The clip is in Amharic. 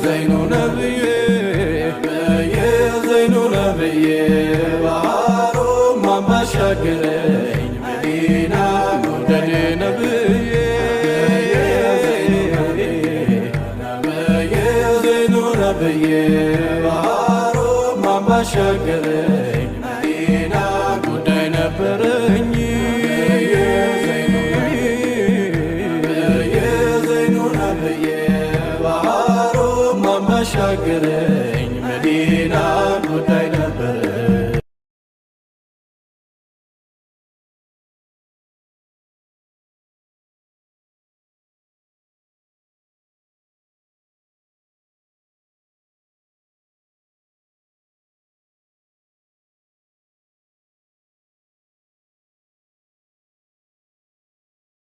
ዘይኑ ነብዬ ዘይኑ ነብዬ ባህሩ ማማሻገረኝ መዲና መውደድ ነብዬ ዘይኑ ነብዬ ባህሩ ማማሻገረኝ መዲና ጉዳይ ነበረኝ ሻገረኝ መዲና